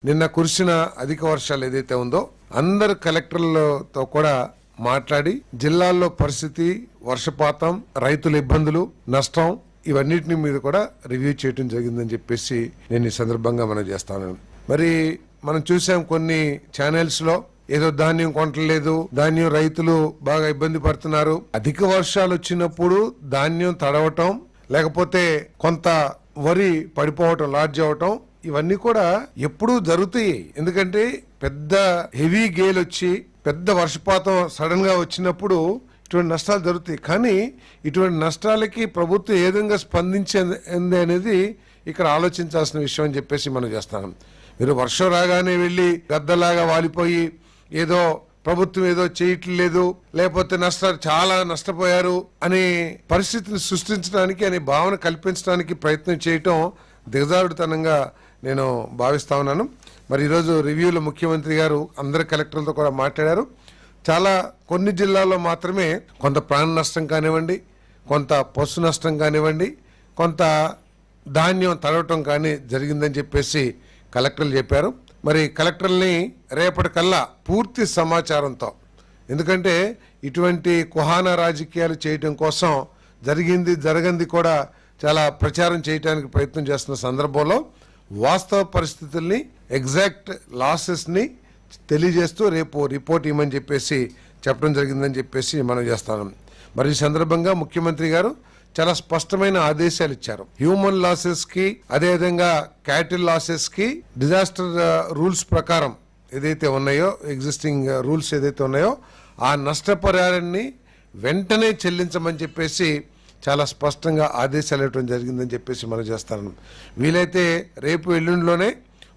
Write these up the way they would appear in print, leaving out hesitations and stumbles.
నిన్న కురిసిన అధిక వర్షాలు ఏదైతే ఉందో అందరు కలెక్టర్లతో కూడా మాట్లాడి జిల్లాల్లో పరిస్థితి, వర్షపాతం, రైతుల ఇబ్బందులు, నష్టం ఇవన్నిటిని మీద కూడా రివ్యూ చేయడం జరిగిందని చెప్పేసి నేను ఈ సందర్భంగా మనం చేస్తాను. మరి మనం చూసాం కొన్ని ఛానల్స్ లో ఏదో ధాన్యం కొనట్లేదు, ధాన్యం రైతులు బాగా ఇబ్బంది పడుతున్నారు. అధిక వర్షాలు వచ్చినప్పుడు ధాన్యం తడవటం, లేకపోతే కొంత వరి పడిపోవటం, లాడ్జ్ అవటం, ఇవన్నీ కూడా ఎప్పుడూ జరుగుతాయి. ఎందుకంటే పెద్ద హెవీ గేల్ వచ్చి పెద్ద వర్షపాతం సడన్ గా వచ్చినప్పుడు ఇటువంటి నష్టాలు జరుగుతాయి. కానీ ఇటువంటి నష్టాలకి ప్రభుత్వం ఏ విధంగా స్పందించింది అనేది ఇక్కడ ఆలోచించాల్సిన విషయం అని చెప్పేసి మనం చేస్తాం. మీరు వర్షం రాగానే వెళ్ళి గద్దలాగా వాలిపోయి ఏదో ప్రభుత్వం ఏదో చేయట్లేదు, లేకపోతే చాలా నష్టపోయారు అనే పరిస్థితిని సృష్టించడానికి, అనే భావన కల్పించడానికి ప్రయత్నం చేయటం దిగజారుడుతనంగా నేను భావిస్తా ఉన్నాను. మరి ఈరోజు రివ్యూలో ముఖ్యమంత్రి గారు అందరి కలెక్టర్లతో కూడా మాట్లాడారు. కొన్ని జిల్లాల్లో మాత్రమే కొంత ప్రాణ నష్టం కానివ్వండి, కొంత పశు నష్టం కానివ్వండి, కొంత ధాన్యం తడవటం కానీ జరిగిందని చెప్పేసి కలెక్టర్లు చెప్పారు. మరి కలెక్టర్ని రేపటికల్లా పూర్తి సమాచారంతో, ఎందుకంటే ఇటువంటి కుహాన రాజకీయాలు చేయటం కోసం జరగంది కూడా చాలా ప్రచారం చేయడానికి ప్రయత్నం చేస్తున్న సందర్భంలో వాస్తవ పరిస్థితుల్ని, ఎగ్జాక్ట్ లాసెస్ని తెలియజేస్తూ రేపు రిపోర్ట్ ఇవ్వమని చెప్పేసి చెప్పడం జరిగిందని చెప్పేసి మనం చేస్తాం. మరి ఈ సందర్భంగా ముఖ్యమంత్రి గారు చాలా స్పష్టమైన ఆదేశాలు ఇచ్చారు. హ్యూమన్ లాసెస్ కి, అదేవిధంగా క్యాటిల్ లాసెస్ కి డిజాస్టర్ రూల్స్ ప్రకారం ఏదైతే ఉన్నాయో, ఎగ్జిస్టింగ్ రూల్స్ ఏదైతే ఉన్నాయో ఆ నష్టపరిహారాన్ని వెంటనే చెల్లించమని చెప్పేసి చాలా స్పష్టంగా ఆదేశాలు ఇవ్వడం జరిగిందని చెప్పేసి మనం చేస్తాను. వీలైతే రేపు ఎల్లుండిలోనే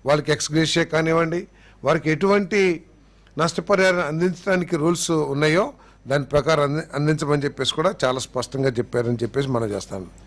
వాళ్ళకి ఎక్స్గ్రేషియా కానివ్వండి, వారికి ఎటువంటి నష్టపరిహారం అందించడానికి రూల్స్ ఉన్నాయో దాని ప్రకారం అందించమని చెప్పేసి కూడా చాలా స్పష్టంగా చెప్పారని చెప్పేసి మనం చేస్తాను.